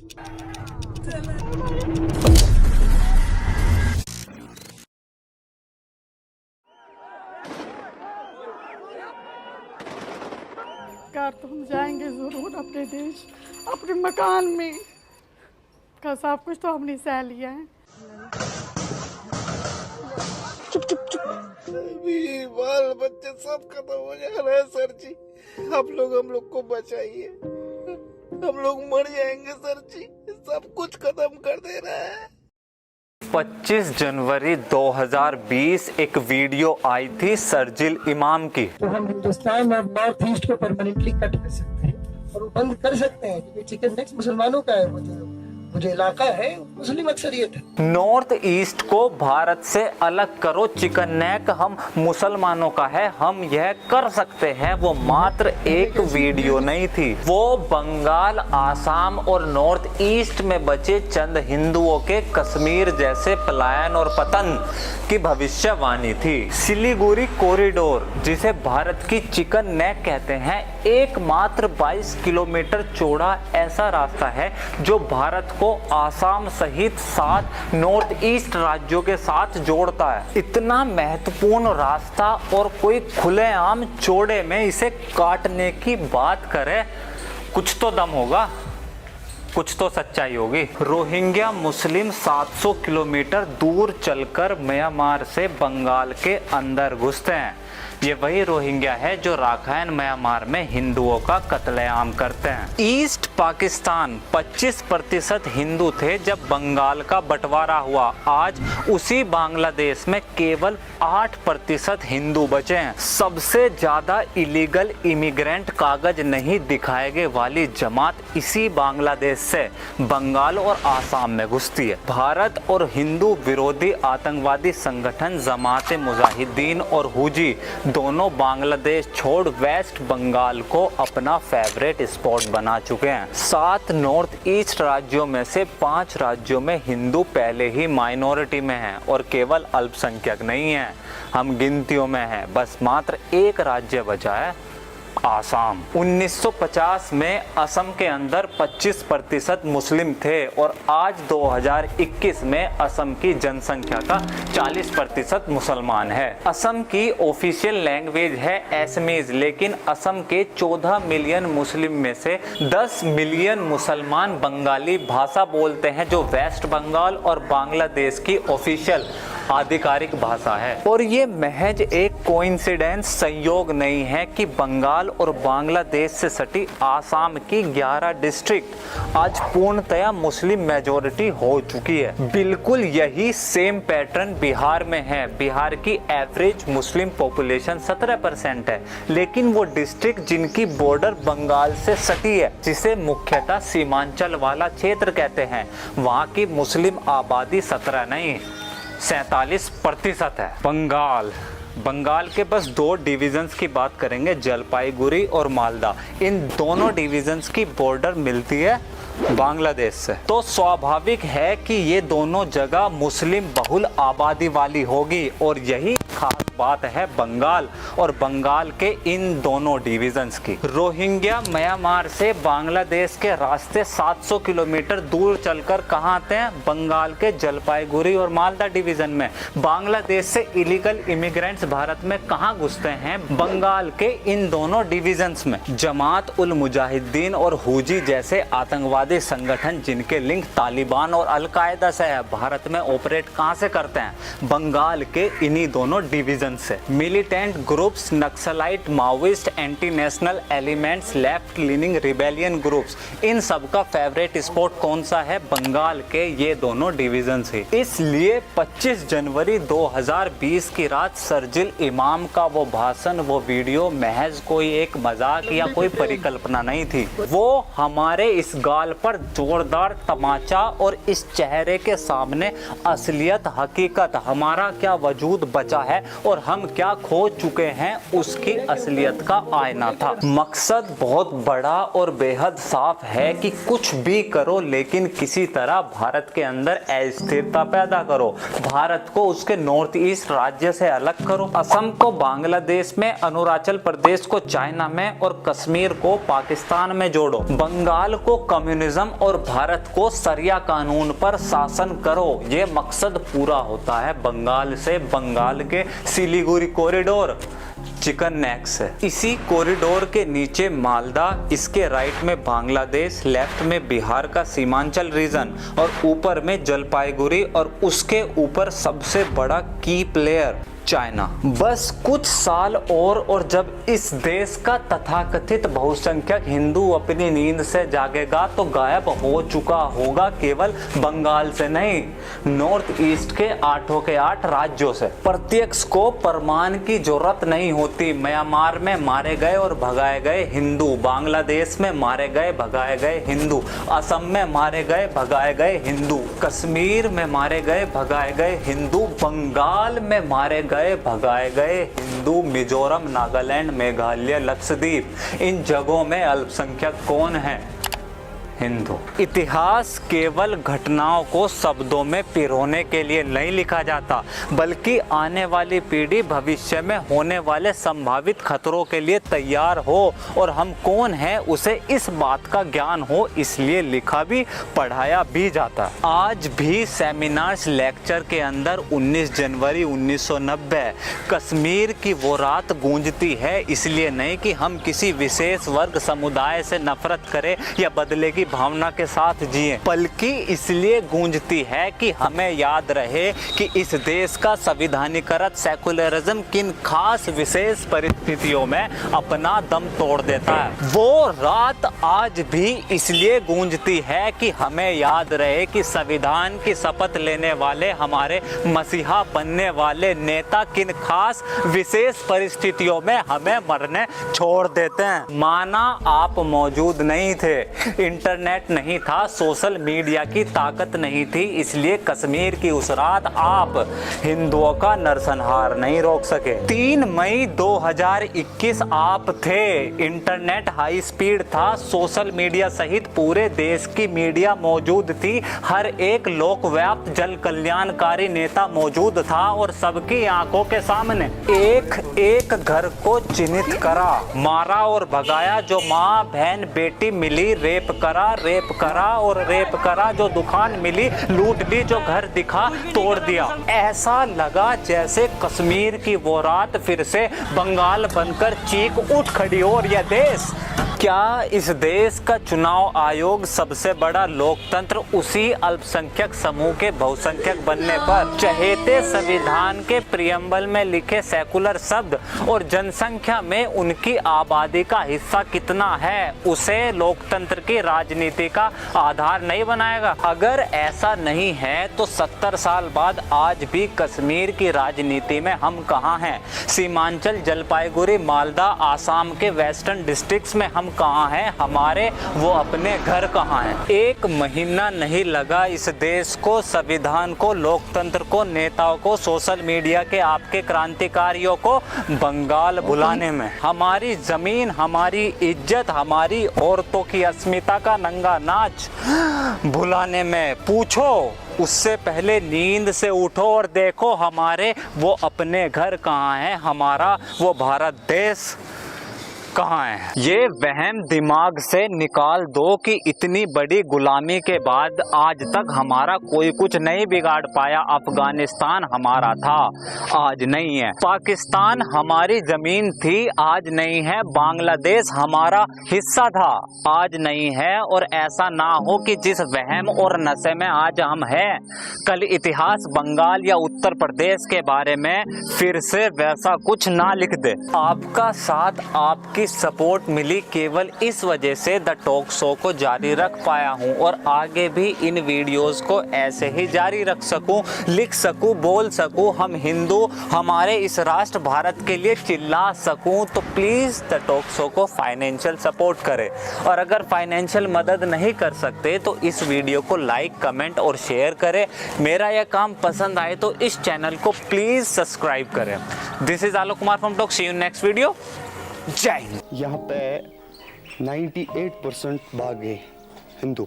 Car तो हम जाएंगे ज़रूर अपने देश, अपने मकान में का सब कुछ तो हमने सह लिया है। चुप चुप चुप, अभी बाल बच्चे सब खत्म हो जा रहे हैं सर जी। आप लोग हम लोग को बचाइए, हम लोग मर जाएंगे सर जी। सब कुछ खत्म कर दे रहा है। 25 जनवरी 2020 एक वीडियो आई थी शर्जील इमाम की। तो हम हिंदुस्तान और नॉर्थ ईस्ट को परमानेंटली कट कर सकते हैं और वो बंद कर सकते हैं, क्योंकि चिकन नेक्स्ट मुसलमानों का है। वो जो इलाका है मुस्लिम अक्सरियत है। नॉर्थ ईस्ट को भारत से अलग करो, चिकन नेक हम मुसलमानों का है, हम यह कर सकते हैं। वो मात्र एक वीडियो नहीं थी, वो बंगाल, आसाम और नॉर्थ ईस्ट में बचे चंद हिंदुओं के कश्मीर जैसे पलायन और पतन की भविष्यवाणी थी। सिलीगुड़ी कॉरिडोर, जिसे भारत की चिकन नेक कहते हैं, एकमात्र 22 किलोमीटर चौड़ा ऐसा रास्ता है जो भारत को आसाम सहित 7 नॉर्थ ईस्ट राज्यों के साथ जोड़ता है। इतना महत्वपूर्ण रास्ता और कोई खुलेआम चौड़े में इसे काटने की बात करे, कुछ तो दम होगा, कुछ तो सच्चाई होगी। रोहिंग्या मुस्लिम 700 किलोमीटर दूर चलकर म्यांमार से बंगाल के अंदर घुसते हैं। ये वही रोहिंग्या है जो राखाइन म्यांमार में हिंदुओं का कत्लेआम करते हैं। ईस्ट पाकिस्तान 25% हिंदू थे जब बंगाल का बंटवारा हुआ। आज उसी बांग्लादेश में केवल 8% हिंदू बचे हैं। सबसे ज्यादा इलीगल इमिग्रेंट कागज नहीं दिखाए वाली जमात इसी बांग्लादेश से बंगाल और आसाम में घुसती है। भारत और हिंदू विरोधी आतंकवादी संगठन जमात मुजाहिदीन और हुजी दोनों बांग्लादेश छोड़ वेस्ट बंगाल को अपना फेवरेट स्पॉट बना चुके हैं। 7 नॉर्थ ईस्ट राज्यों में से 5 राज्यों में हिंदू पहले ही माइनॉरिटी में हैं और केवल अल्पसंख्यक नहीं हैं, हम गिनतियों में हैं। बस मात्र एक राज्य बचा है, आसाम। 1950 में असम के अंदर 25% मुस्लिम थे और आज 2021 में असम की जनसंख्या का 40% मुसलमान है। असम की ऑफिशियल लैंग्वेज है असमीज, लेकिन असम के 14 मिलियन मुस्लिम में से 10 मिलियन मुसलमान बंगाली भाषा बोलते हैं, जो वेस्ट बंगाल और बांग्लादेश की ऑफिशियल आधिकारिक भाषा है। और ये महज एक कोइंसिडेंस, संयोग नहीं है कि बंगाल और बांग्लादेश से सटी आसाम की 11 डिस्ट्रिक्ट आज पूर्णतया मुस्लिम मेजोरिटी हो चुकी है। बिल्कुल यही सेम पैटर्न बिहार में है। बिहार की एवरेज मुस्लिम पॉपुलेशन 17% है, लेकिन वो डिस्ट्रिक्ट जिनकी बॉर्डर बंगाल से सटी है, जिसे मुख्यतः सीमांचल वाला क्षेत्र कहते हैं, वहाँ की मुस्लिम आबादी 17 नहीं 47% है। बंगाल के बस 2 डिवीजन्स की बात करेंगे, जलपाईगुड़ी और मालदा। इन दोनों डिवीजन्स की बॉर्डर मिलती है बांग्लादेश से, तो स्वाभाविक है कि ये दोनों जगह मुस्लिम बहुल आबादी वाली होगी। और यही खास बात है बंगाल और बंगाल के इन दोनों डिवीजन्स की। रोहिंग्या म्यांमार से बांग्लादेश के रास्ते 700 किलोमीटर दूर चलकर कहाँ आते हैं? बंगाल के जलपाईगुड़ी और मालदा डिवीजन में। बांग्लादेश से इलीगल इमिग्रेंट्स भारत में कहाँ घुसते हैं? बंगाल के इन दोनों डिवीजन्स में। जमात उल मुजाहिदीन और हुजी जैसे आतंकवादी संगठन जिनके लिंक तालिबान और अलकायदा से है, भारत में ऑपरेट कहाँ से करते हैं? बंगाल के इन्हीं दोनों डिवीजन से। Militant groups, naxalite, Maoist, anti national elements, left leaning rebellion groups, इन सब का फेवरेट स्पॉट कौन सा है? बंगाल के ये दोनों डिवीजन ही। इसलिए 25 जनवरी 2020 की रात शर्जील इमाम का वो भाषण, वो वीडियो महज कोई एक मजाक या कोई परिकल्पना नहीं थी। वो हमारे इस गाल पर जोरदार तमाचा और इस चेहरे के सामने असलियत, हकीकत, हमारा क्या वजूद बचा है और हम क्या खो चुके हैं उसकी असलियत का आईना था। मकसद बहुत बड़ा और बेहद साफ है कि कुछ भी करो लेकिन किसी तरह भारत के अंदर अस्थिरता पैदा करो, भारत को उसके नॉर्थ ईस्ट राज्य से अलग करो, असम को बांग्लादेश में, अरुणाचल प्रदेश को चाइना में और कश्मीर को पाकिस्तान में जोड़ो, बंगाल को कम्युनिस्ट कम्युनिज्म और भारत को सरिया कानून पर शासन करो, ये मकसद पूरा होता है बंगाल से बंगाल के सिलीगुड़ी कॉरिडोर चिकन नेक से। इसी कॉरिडोर के नीचे मालदा, इसके राइट में बांग्लादेश, लेफ्ट में बिहार का सीमांचल रीजन और ऊपर में जलपाईगुड़ी और उसके ऊपर सबसे बड़ा की प्लेयर चाइना। बस कुछ साल और जब इस देश का तथाकथित बहुसंख्यक हिंदू अपनी नींद से जागेगा तो गायब हो चुका होगा केवल बंगाल से नहीं, नॉर्थ ईस्ट के 8 के 8 राज्यों से। प्रत्यक्ष को प्रमाण की जरूरत नहीं होती। म्यांमार में मारे गए और भगाए गए हिंदू, बांग्लादेश में मारे गए भगाए गए हिंदू, असम में मारे गए भगाए गए हिंदू, कश्मीर में मारे गए भगाए गए हिंदू, बंगाल में मारे गए भगाए गए हिंदू, मिजोरम, नागालैंड, मेघालय, लक्षद्वीप, इन जगहों में अल्पसंख्यक कौन है? हिंदू। इतिहास केवल घटनाओं को शब्दों में पिरोने के लिए नहीं लिखा जाता, बल्कि आने वाली पीढ़ी भविष्य में होने वाले संभावित खतरों के लिए तैयार हो और हम कौन हैं उसे इस बात का ज्ञान हो, इसलिए लिखा भी पढ़ाया भी जाता। आज भी सेमिनार्स लेक्चर के अंदर 19 जनवरी 1990 कश्मीर की वो रात गूंजती है, इसलिए नहीं कि हम किसी विशेष वर्ग समुदाय से नफरत करें या बदले की भावना के साथ जिए, बल्कि इसलिए गूंजती है कि हमें याद रहे कि इस देश का संविधानीकृत सेकुलरिज्म किन खास विशेष परिस्थितियों में अपना दम तोड़ देता है। वो रात आज भी इसलिए गूंजती है कि हमें याद रहे कि संविधान की शपथ लेने वाले हमारे मसीहा बनने वाले नेता किन खास विशेष परिस्थितियों में हमें मरने छोड़ देते हैं। माना आप मौजूद नहीं थे, इंटरनेट नहीं था, सोशल मीडिया की ताकत नहीं थी, इसलिए कश्मीर की उस रात आप हिंदुओं का नरसंहार नहीं रोक सके। 3 मई 2021 आप थे, इंटरनेट हाई स्पीड था, सोशल मीडिया सहित पूरे देश की मीडिया मौजूद थी, हर एक लोकव्याप्त जल कल्याणकारी नेता मौजूद था और सबकी आंखों के सामने एक एक घर को चिन्हित करा, मारा और भगाया। जो माँ बहन बेटी मिली रेप करा और रेप करा, जो दुकान मिली लूट ली, जो घर दिखा तोड़ दिया। ऐसा लगा जैसे कश्मीर की वो रात फिर से बंगाल बनकर चीख उठ खड़ी हो। और यह देश, क्या इस देश का चुनाव आयोग सबसे बड़ा लोकतंत्र उसी अल्पसंख्यक समूह के बहुसंख्यक बनने पर चहेते संविधान के प्रियम्बल में लिखे सेकुलर शब्द और जनसंख्या में उनकी आबादी का हिस्सा कितना है उसे लोकतंत्र की राजनीति का आधार नहीं बनाएगा? अगर ऐसा नहीं है तो 70 साल बाद आज भी कश्मीर की राजनीति में हम कहाँ हैं? सीमांचल, जलपाईगुड़ी, मालदा, आसाम के वेस्टर्न डिस्ट्रिक्ट्स में हम कहाँ हैं? हमारे वो अपने घर कहाँ हैं? 1 महीना नहीं लगा इस देश को, संविधान को, लोकतंत्र को, नेताओं को, सोशल मीडिया के आपके क्रांतिकारियों को बंगाल बुलाने में। हमारी जमीन, हमारी इज्जत, हमारी औरतों की अस्मिता का नंगा नाच भुलाने में। पूछो उससे पहले नींद से उठो और देखो हमारे वो अपने घर कहाँ हैं, हमारा वो भारत देश कहाँ है? ये वहम दिमाग से निकाल दो कि इतनी बड़ी गुलामी के बाद आज तक हमारा कोई कुछ नहीं बिगाड़ पाया। अफगानिस्तान हमारा था, आज नहीं है। पाकिस्तान हमारी जमीन थी, आज नहीं है। बांग्लादेश हमारा हिस्सा था, आज नहीं है। और ऐसा ना हो कि जिस वहम और नशे में आज हम हैं, कल इतिहास बंगाल या उत्तर प्रदेश के बारे में फिर से वैसा कुछ ना लिख दे। आपका साथ, आपकी सपोर्ट मिली केवल इस वजह से द टॉक शो को जारी रख पाया हूं और आगे भी इन वीडियोस को ऐसे ही जारी रख सकूं, लिख सकूं, बोल सकूं, हम हिंदू हमारे इस राष्ट्र भारत के लिए चिल्ला सकूं। तो प्लीज द टॉक शो को फाइनेंशियल सपोर्ट करें और अगर फाइनेंशियल मदद नहीं कर सकते तो इस वीडियो को लाइक, कमेंट और शेयर करें। मेरा यह काम पसंद आए तो इस चैनल को प्लीज सब्सक्राइब करें। This is Alok Kumar from talk, see you next video. Jai Hind. यहाँ पे 98% भाग गए हिंदू।